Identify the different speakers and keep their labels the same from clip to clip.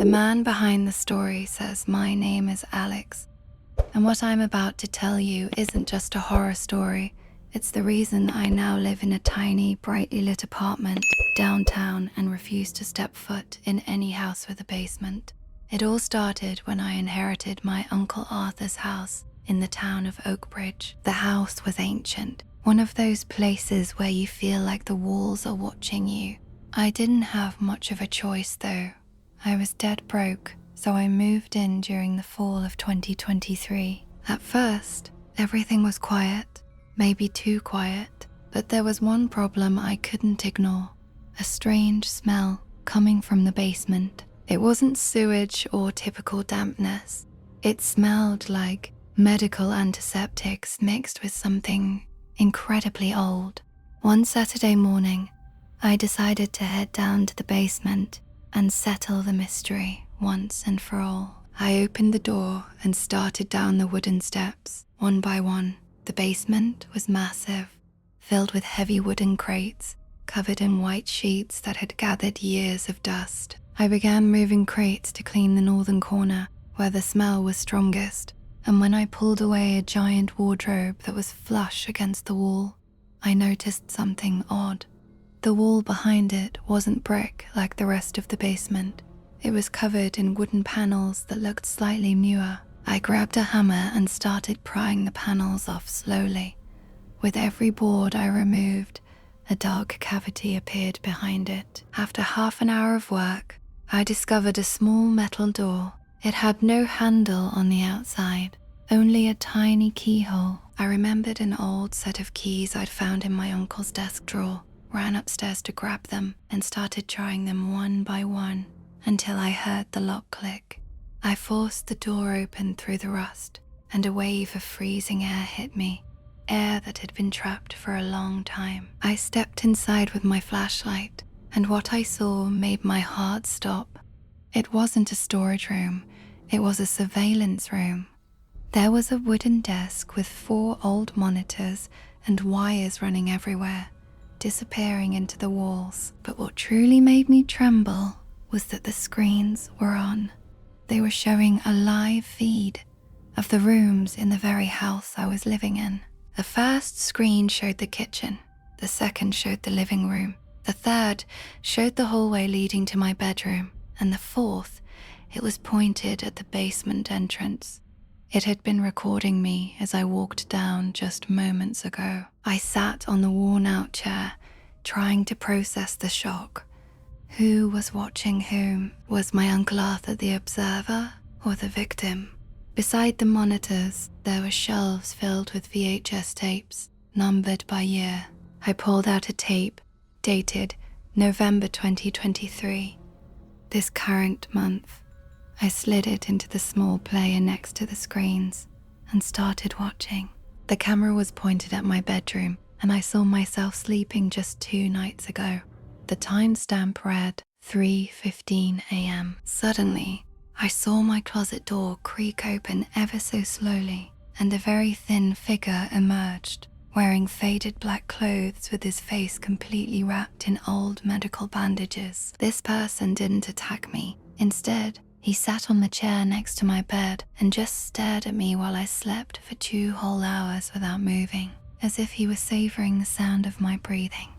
Speaker 1: man behind the story says my name is Alex, and what I'm about to tell you isn't just a horror story. It's the reason I now live in a tiny, brightly lit apartment downtown and refuse to step foot in any house with a basement. It all started when I inherited my Uncle Arthur's house in the town of Oakbridge. The house was ancient, one of those places where you feel like the walls are watching you. I didn't have much of a choice though. I was dead broke, so I moved in during the fall of 2023. At first, everything was quiet, maybe too quiet, but there was one problem I couldn't ignore: a strange smell coming from the basement. It wasn't sewage or typical dampness. It smelled like medical antiseptics mixed with something incredibly old. One Saturday morning, I decided to head down to the basement and settle the mystery once and for all. I opened the door and started down the wooden steps, one by one. The basement was massive, filled with heavy wooden crates, covered in white sheets that had gathered years of dust. I began moving crates to clean the northern corner, where the smell was strongest, and when I pulled away a giant wardrobe that was flush against the wall, I noticed something odd. The wall behind it wasn't brick like the rest of the basement. It was covered in wooden panels that looked slightly newer. I grabbed a hammer and started prying the panels off slowly. With every board I removed, a dark cavity appeared behind it. After half an hour of work, I discovered a small metal door. It had no handle on the outside, only a tiny keyhole. I remembered an old set of keys I'd found in my uncle's desk drawer, ran upstairs to grab them, and started trying them one by one until I heard the lock click. I forced the door open through the rust, and a wave of freezing air hit me, air that had been trapped for a long time. I stepped inside with my flashlight, and what I saw made my heart stop. It wasn't a storage room, it was a surveillance room. There was a wooden desk with 4 old monitors and wires running everywhere, disappearing into the walls. But what truly made me tremble was that the screens were on. They were showing a live feed of the rooms in the very house I was living in. The first screen showed the kitchen, the second showed the living room, the third showed the hallway leading to my bedroom, and the fourth, it was pointed at the basement entrance. It had been recording me as I walked down just moments ago. I sat on the worn-out chair, trying to process the shock. Who was watching whom? Was my Uncle Arthur the observer or the victim? Beside the monitors, there were shelves filled with VHS tapes, numbered by year. I pulled out a tape, dated November 2023. This current month, I slid it into the small player next to the screens and started watching. The camera was pointed at my bedroom, and I saw myself sleeping just 2 nights ago. The timestamp read 3:15 a.m. Suddenly, I saw my closet door creak open ever so slowly, and a very thin figure emerged, wearing faded black clothes with his face completely wrapped in old medical bandages. This person didn't attack me. Instead, he sat on the chair next to my bed and just stared at me while I slept for 2 whole hours without moving, as if he was savoring the sound of my breathing.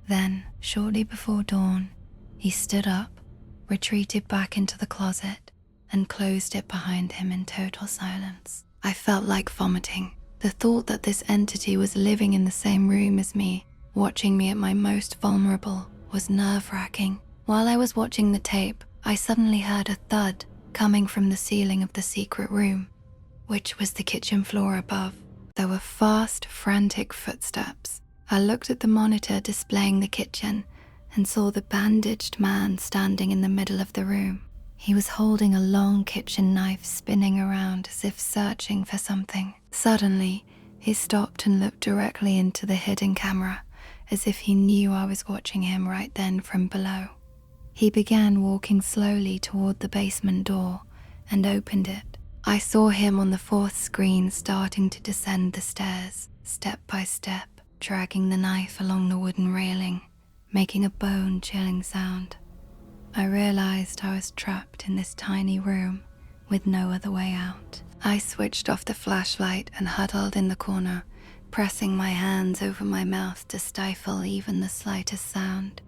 Speaker 1: Then, shortly before dawn, he stood up, retreated back into the closet, and closed it behind him in total silence. I felt like vomiting. The thought that this entity was living in the same room as me, watching me at my most vulnerable, was nerve-wracking. While I was watching the tape, I suddenly heard a thud coming from the ceiling of the secret room, which was the kitchen floor above. There were fast, frantic footsteps. I looked at the monitor displaying the kitchen and saw the bandaged man standing in the middle of the room. He was holding a long kitchen knife spinning around as if searching for something. Suddenly, he stopped and looked directly into the hidden camera, as if he knew I was watching him right then from below. He began walking slowly toward the basement door and opened it. I saw him on the 4th screen starting to descend the stairs, step by step, dragging the knife along the wooden railing, making a bone-chilling sound. I realized I was trapped in this tiny room with no other way out. I switched off the flashlight and huddled in the corner, pressing my hands over my mouth to stifle even the slightest sound.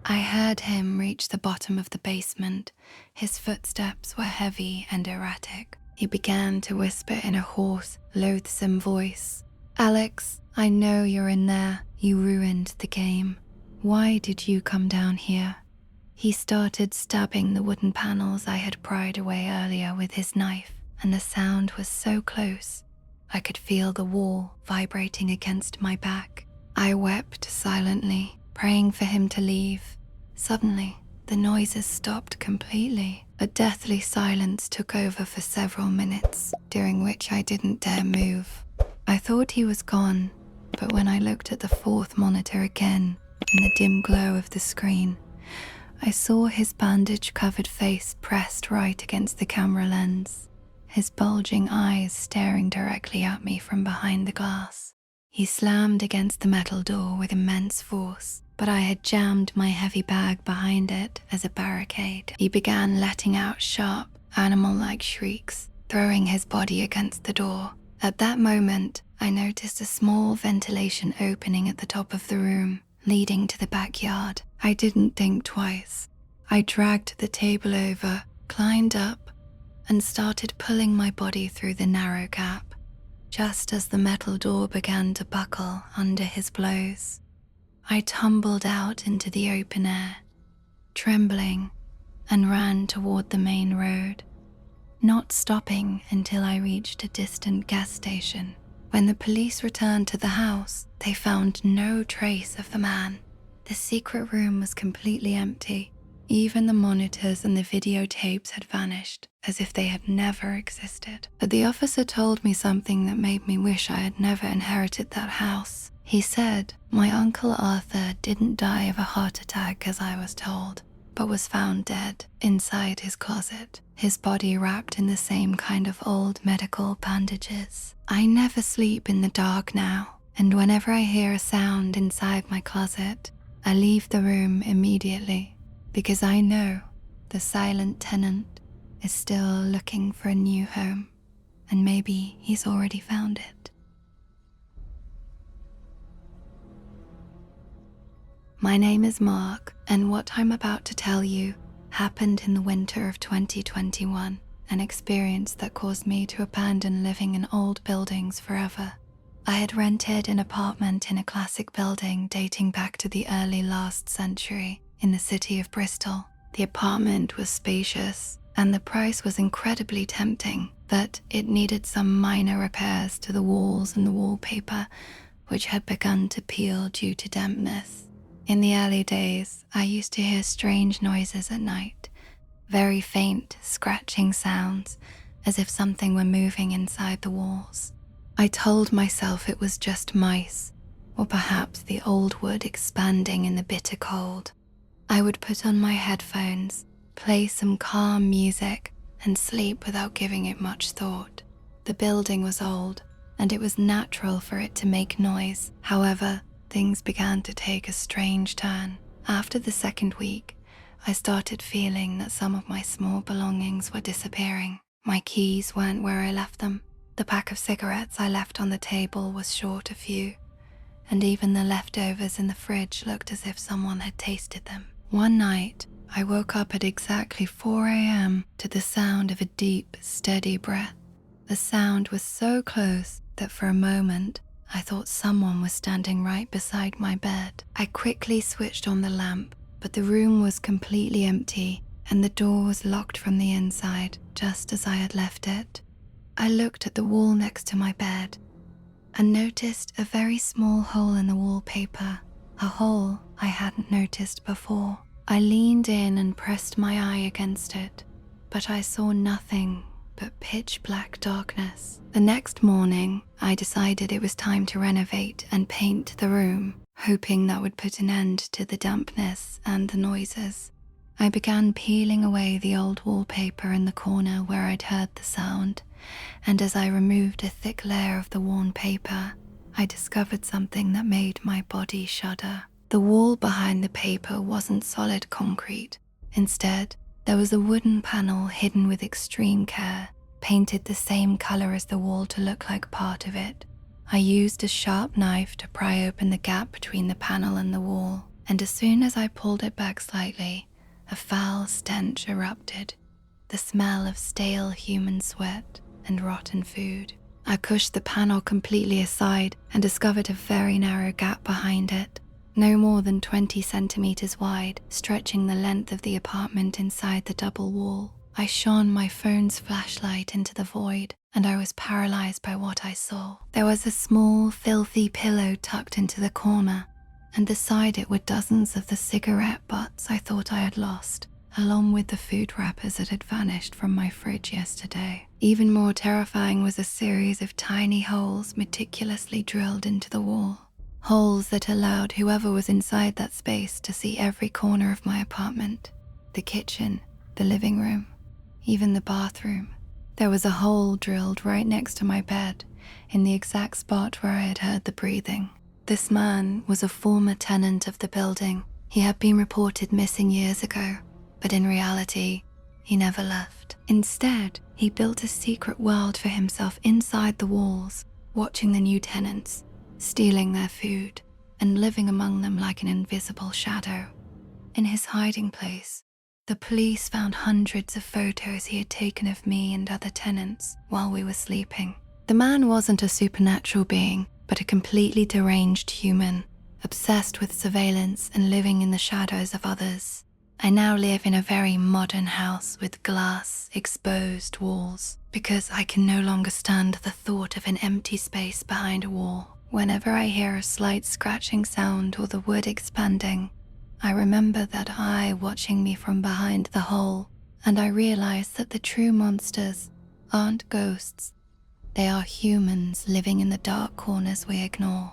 Speaker 1: I heard him reach the bottom of the basement. His footsteps were heavy and erratic. He began to whisper in a hoarse, loathsome voice. "Alex, I know you're in there. You ruined the game. Why did you come down here?" He started stabbing the wooden panels I had pried away earlier with his knife, and the sound was so close. I could feel the wall vibrating against my back. I wept silently, praying for him to leave. Suddenly, the noises stopped completely. A deathly silence took over for several minutes, during which I didn't dare move. I thought he was gone, but when I looked at the fourth monitor again, in the dim glow of the screen, I saw his bandage-covered face pressed right against the camera lens, his bulging eyes staring directly at me from behind the glass. He slammed against the metal door with immense force, but I had jammed my heavy bag behind it as a barricade. He began letting out sharp, animal-like shrieks, throwing his body against the door. At that moment, I noticed a small ventilation opening at the top of the room, leading to the backyard. I didn't think twice. I dragged the table over, climbed up, and started pulling my body through the narrow gap, just as the metal door began to buckle under his blows. I tumbled out into the open air, trembling, and ran toward the main road, not stopping until I reached a distant gas station. When the police returned to the house, they found no trace of the man. The secret room was completely empty. Even the monitors and the videotapes had vanished, as if they had never existed. But the officer told me something that made me wish I had never inherited that house. He said my Uncle Arthur didn't die of a heart attack as I was told, but was found dead inside his closet, his body wrapped in the same kind of old medical bandages. I never sleep in the dark now, and whenever I hear a sound inside my closet, I leave the room immediately, because I know the silent tenant is still looking for a new home, and maybe he's already found it. My name is Mark, and what I'm about to tell you happened in the winter of 2021, an experience that caused me to abandon living in old buildings forever. I had rented an apartment in a classic building dating back to the early last century in the city of Bristol. The apartment was spacious, and the price was incredibly tempting, but it needed some minor repairs to the walls and the wallpaper, which had begun to peel due to dampness. In the early days, I used to hear strange noises at night, very faint, scratching sounds, as if something were moving inside the walls. I told myself it was just mice, or perhaps the old wood expanding in the bitter cold. I would put on my headphones, play some calm music, and sleep without giving it much thought. The building was old, and it was natural for it to make noise. However, things began to take a strange turn. After the second week, I started feeling that some of my small belongings were disappearing. My keys weren't where I left them. The pack of cigarettes I left on the table was short a few, and even the leftovers in the fridge looked as if someone had tasted them. One night, I woke up at exactly 4 a.m. to the sound of a deep, steady breath. The sound was so close that for a moment, I thought someone was standing right beside my bed. I quickly switched on the lamp, but the room was completely empty and the door was locked from the inside, just as I had left it. I looked at the wall next to my bed and noticed a very small hole in the wallpaper, a hole I hadn't noticed before. I leaned in and pressed my eye against it, but I saw nothing but pitch black darkness. The next morning, I decided it was time to renovate and paint the room, hoping that would put an end to the dampness and the noises. I began peeling away the old wallpaper in the corner where I'd heard the sound, and as I removed a thick layer of the worn paper, I discovered something that made my body shudder. The wall behind the paper wasn't solid concrete, Instead, there was a wooden panel hidden with extreme care, painted the same color as the wall to look like part of it. I used a sharp knife to pry open the gap between the panel and the wall, and as soon as I pulled it back slightly, a foul stench erupted, the smell of stale human sweat and rotten food. I pushed the panel completely aside and discovered a very narrow gap behind it, no more than 20 centimeters wide, stretching the length of the apartment inside the double wall. I shone my phone's flashlight into the void, and I was paralyzed by what I saw. There was a small, filthy pillow tucked into the corner, and beside it were dozens of the cigarette butts I thought I had lost, along with the food wrappers that had vanished from my fridge yesterday. Even more terrifying was a series of tiny holes meticulously drilled into the wall. Holes that allowed whoever was inside that space to see every corner of my apartment, the kitchen, the living room, even the bathroom. There was a hole drilled right next to my bed, in the exact spot where I had heard the breathing. This man was a former tenant of the building. He had been reported missing years ago, but in reality, he never left. Instead, he built a secret world for himself inside the walls, watching the new tenants, stealing their food, and living among them like an invisible shadow. In his hiding place, the police found hundreds of photos he had taken of me and other tenants while we were sleeping. The man wasn't a supernatural being, but a completely deranged human, obsessed with surveillance and living in the shadows of others. I now live in a very modern house with glass, exposed walls, because I can no longer stand the thought of an empty space behind a wall. Whenever I hear a slight scratching sound or the wood expanding, I remember that eye watching me from behind the hole, and I realize that the true monsters aren't ghosts. They are humans living in the dark corners we ignore,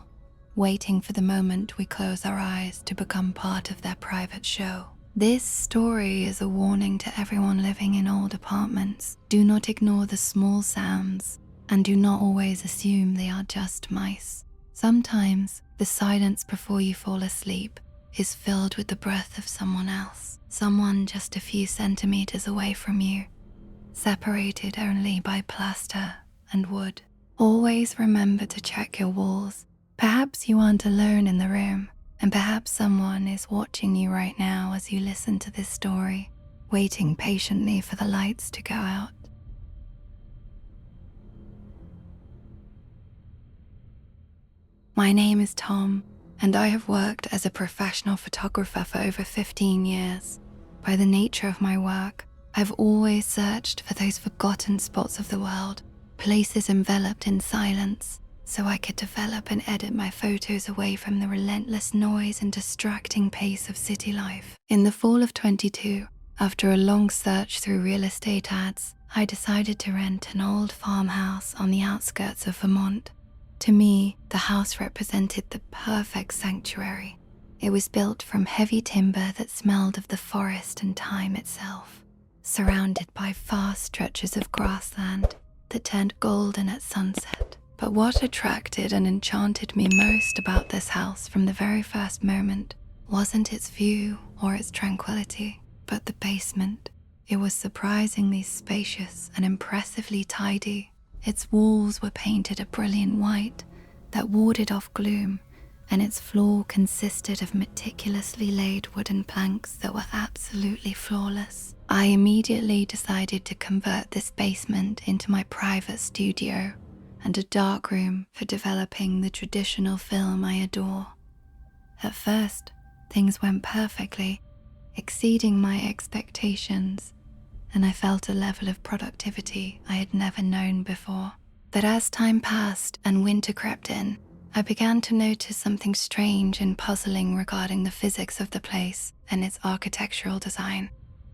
Speaker 1: waiting for the moment we close our eyes to become part of their private show. This story is a warning to everyone living in old apartments. Do not ignore the small sounds, and do not always assume they are just mice. Sometimes the silence before you fall asleep is filled with the breath of someone else, someone just a few centimeters away from you, separated only by plaster and wood. Always remember to check your walls. Perhaps you aren't alone in the room, and perhaps someone is watching you right now as you listen to this story, waiting patiently for the lights to go out. My name is Tom, and I have worked as a professional photographer for over 15 years. By the nature of my work, I've always searched for those forgotten spots of the world, places enveloped in silence, so I could develop and edit my photos away from the relentless noise and distracting pace of city life. In the fall of 22, after a long search through real estate ads, I decided to rent an old farmhouse on the outskirts of Vermont. To me, the house represented the perfect sanctuary. It was built from heavy timber that smelled of the forest and time itself, surrounded by vast stretches of grassland that turned golden at sunset. But what attracted and enchanted me most about this house from the very first moment wasn't its view or its tranquility, but the basement. It was surprisingly spacious and impressively tidy. Its walls were painted a brilliant white that warded off gloom, and its floor consisted of meticulously laid wooden planks that were absolutely flawless. I immediately decided to convert this basement into my private studio and a dark room for developing the traditional film I adore. At first, things went perfectly, exceeding my expectations, and I felt a level of productivity I had never known before. But as time passed and winter crept in, I began to notice something strange and puzzling regarding the physics of the place and its architectural design.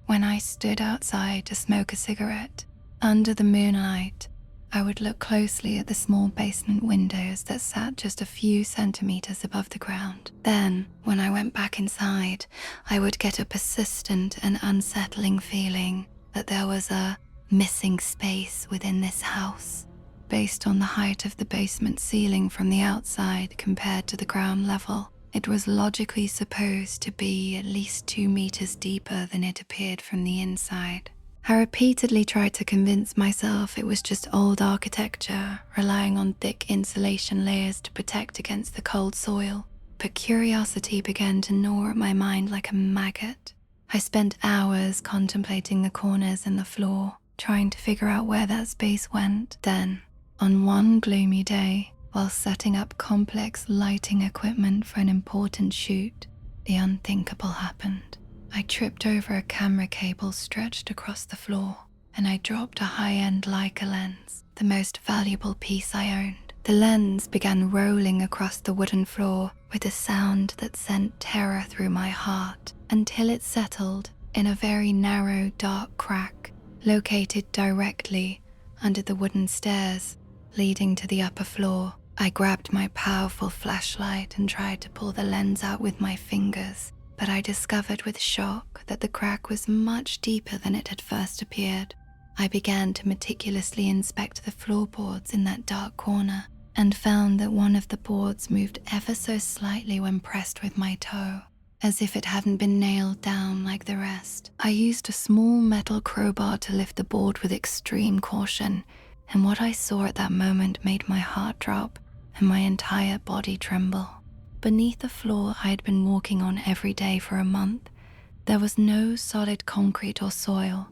Speaker 1: When I stood outside to smoke a cigarette, under the moonlight, I would look closely at the small basement windows that sat just a few centimeters above the ground. Then, when I went back inside, I would get a persistent and unsettling feeling that there was a missing space within this house, based on the height of the basement ceiling from the outside compared to the ground level. It was logically supposed to be at least 2 meters deeper than it appeared from the inside. I repeatedly tried to convince myself it was just old architecture, relying on thick insulation layers to protect against the cold soil. But curiosity began to gnaw at my mind like a maggot. I spent hours contemplating the corners in the floor, trying to figure out where that space went. Then, on one gloomy day, while setting up complex lighting equipment for an important shoot, the unthinkable happened. I tripped over a camera cable stretched across the floor, and I dropped a high-end Leica lens, the most valuable piece I owned. The lens began rolling across the wooden floor with a sound that sent terror through my heart until it settled in a very narrow, dark crack located directly under the wooden stairs leading to the upper floor. I grabbed my powerful flashlight and tried to pull the lens out with my fingers, but I discovered with shock that the crack was much deeper than it had first appeared. I began to meticulously inspect the floorboards in that dark corner and found that one of the boards moved ever so slightly when pressed with my toe, as if it hadn't been nailed down like the rest. I used a small metal crowbar to lift the board with extreme caution, and what I saw at that moment made my heart drop and my entire body tremble. Beneath the floor I had been walking on every day for a month, there was no solid concrete or soil,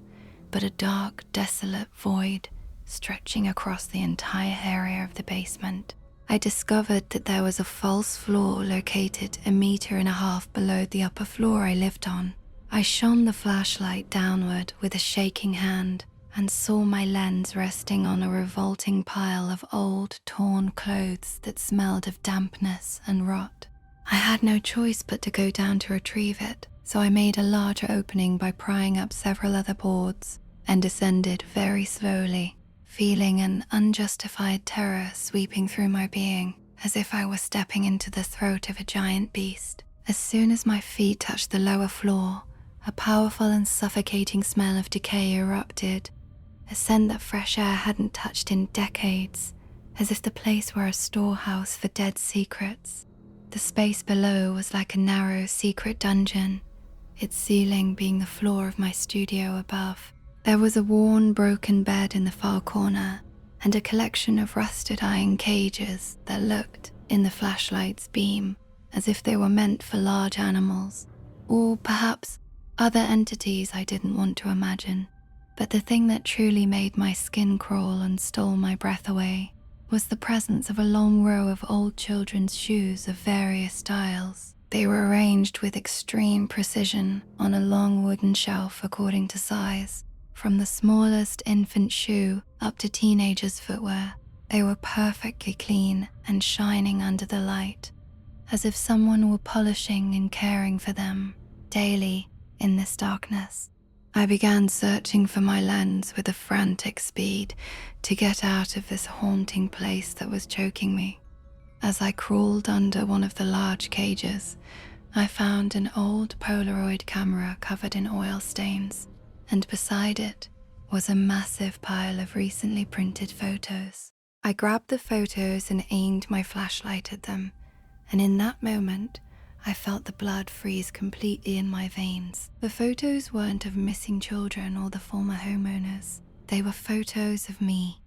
Speaker 1: but a dark, desolate void stretching across the entire area of the basement. I discovered that there was a false floor located 1.5 meters below the upper floor I lived on. I shone the flashlight downward with a shaking hand and saw my lens resting on a revolting pile of old, torn clothes that smelled of dampness and rot. I had no choice but to go down to retrieve it, so I made a larger opening by prying up several other boards and descended very slowly, feeling an unjustified terror sweeping through my being, as if I were stepping into the throat of a giant beast. As soon as my feet touched the lower floor, a powerful and suffocating smell of decay erupted, a scent that fresh air hadn't touched in decades, as if the place were a storehouse for dead secrets. The space below was like a narrow, secret dungeon, its ceiling being the floor of my studio above. There was a worn, broken bed in the far corner, and a collection of rusted iron cages that looked, in the flashlight's beam, as if they were meant for large animals, or perhaps other entities I didn't want to imagine. But the thing that truly made my skin crawl and stole my breath away was the presence of a long row of old children's shoes of various styles. They were arranged with extreme precision on a long wooden shelf according to size, from the smallest infant shoe up to teenagers' footwear. They were perfectly clean and shining under the light, as if someone were polishing and caring for them daily in this darkness. I began searching for my lens with a frantic speed to get out of this haunting place that was choking me. As I crawled under one of the large cages, I found an old Polaroid camera covered in oil stains, and beside it was a massive pile of recently printed photos. I grabbed the photos and aimed my flashlight at them, and in that moment, I felt the blood freeze completely in my veins. The photos weren't of missing children or the former homeowners. They were photos of me.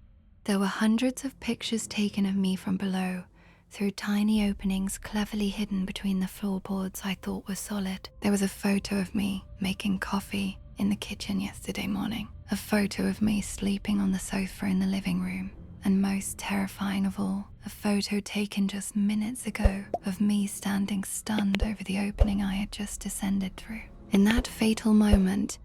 Speaker 1: There were hundreds of pictures taken of me from below, through tiny openings cleverly hidden between the floorboards I thought were solid. There was a photo of me making coffee in the kitchen yesterday morning, a photo of me sleeping on the sofa in the living room, and most terrifying of all, a photo taken just minutes ago of me standing stunned over the opening I had just descended through. In that fatal moment,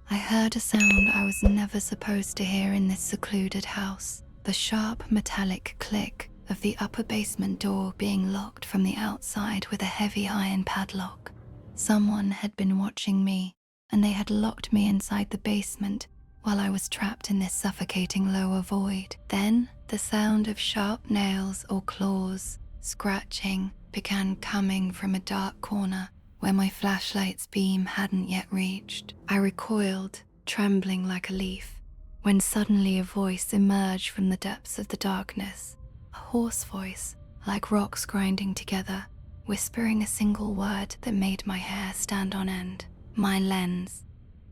Speaker 1: I heard a sound I was never supposed to hear in this secluded house, the sharp metallic click of the upper basement door being locked from the outside with a heavy iron padlock. Someone had been watching me, and they had locked me inside the basement while I was trapped in this suffocating lower void. Then the sound of sharp nails or claws scratching began coming from a dark corner where my flashlight's beam hadn't yet reached. I recoiled, trembling like a leaf, when suddenly a voice emerged from the depths of the darkness, a hoarse voice, like rocks grinding together, whispering a single word that made my hair stand on end. My lens.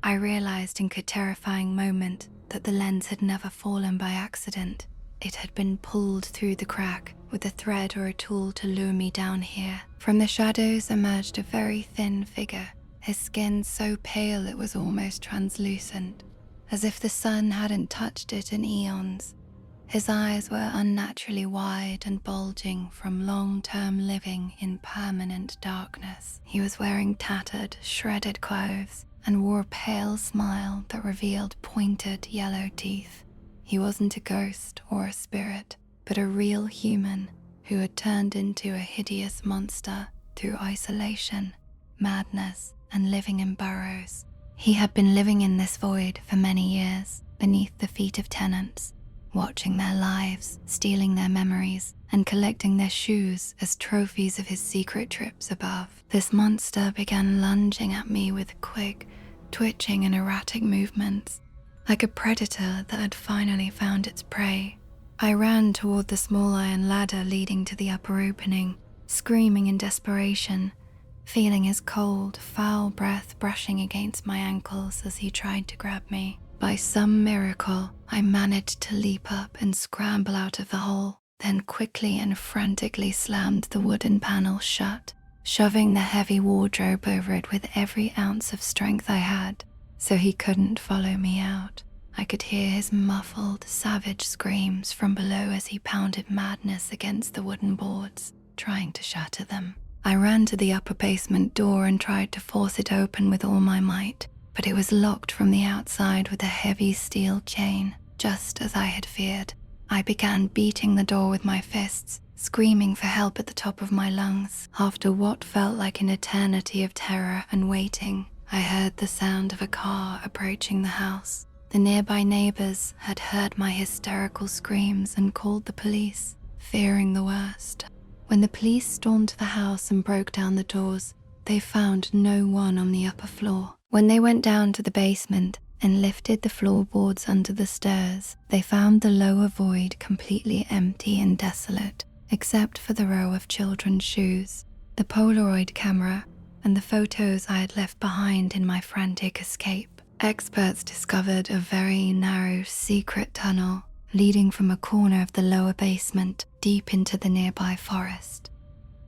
Speaker 1: I realized in a terrifying moment that the lens had never fallen by accident. It had been pulled through the crack with a thread or a tool to lure me down here. From the shadows emerged a very thin figure, his skin so pale it was almost translucent, as if the sun hadn't touched it in eons. His eyes were unnaturally wide and bulging from long-term living in permanent darkness. He was wearing tattered, shredded clothes and wore a pale smile that revealed pointed yellow teeth. He wasn't a ghost or a spirit, but a real human who had turned into a hideous monster through isolation, madness, and living in burrows. He had been living in this void for many years, beneath the feet of tenants, watching their lives, stealing their memories, and collecting their shoes as trophies of his secret trips above. This monster began lunging at me with quick, twitching and erratic movements, like a predator that had finally found its prey. I ran toward the small iron ladder leading to the upper opening, screaming in desperation, feeling his cold, foul breath brushing against my ankles as he tried to grab me. By some miracle, I managed to leap up and scramble out of the hole, then quickly and frantically slammed the wooden panel shut, shoving the heavy wardrobe over it with every ounce of strength I had, so he couldn't follow me out. I could hear his muffled, savage screams from below as he pounded madness against the wooden boards, trying to shatter them. I ran to the upper basement door and tried to force it open with all my might, but it was locked from the outside with a heavy steel chain, just as I had feared. I began beating the door with my fists, screaming for help at the top of my lungs. After what felt like an eternity of terror and waiting, I heard the sound of a car approaching the house. The nearby neighbors had heard my hysterical screams and called the police, fearing the worst. When the police stormed the house and broke down the doors, they found no one on the upper floor. When they went down to the basement and lifted the floorboards under the stairs, they found the lower void completely empty and desolate, except for the row of children's shoes, the Polaroid camera, and the photos I had left behind in my frantic escape. Experts discovered a very narrow, secret tunnel leading from a corner of the lower basement deep into the nearby forest.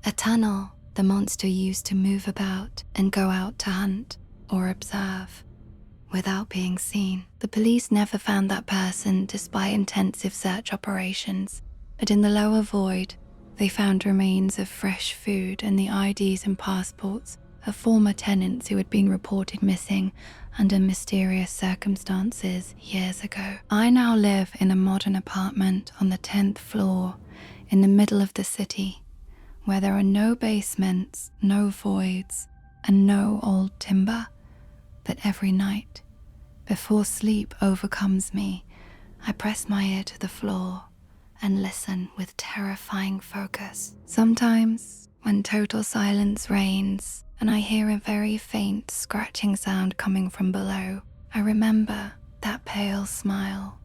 Speaker 1: A tunnel the monster used to move about and go out to hunt or observe without being seen. The police never found that person despite intensive search operations, but in the lower void, they found remains of fresh food and the IDs and passports of former tenants who had been reported missing under mysterious circumstances years ago. I now live in a modern apartment on the 10th floor in the middle of the city, where there are no basements, no voids, and no old timber. But every night, before sleep overcomes me, I press my ear to the floor and listen with terrifying focus. Sometimes, when total silence reigns and I hear a very faint scratching sound coming from below, I remember that pale smile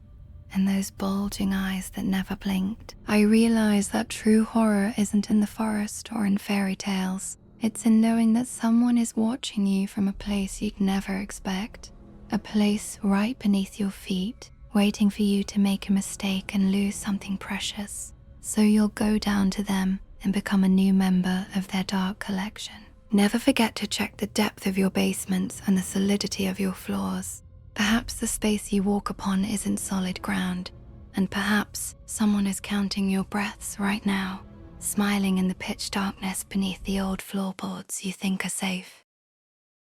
Speaker 1: and those bulging eyes that never blinked. I realize that true horror isn't in the forest or in fairy tales. It's in knowing that someone is watching you from a place you'd never expect, a place right beneath your feet, waiting for you to make a mistake and lose something precious. So you'll go down to them and become a new member of their dark collection. Never forget to check the depth of your basements and the solidity of your floors. Perhaps the space you walk upon isn't solid ground, and perhaps someone is counting your breaths right now, smiling in the pitch darkness beneath the old floorboards you think are safe.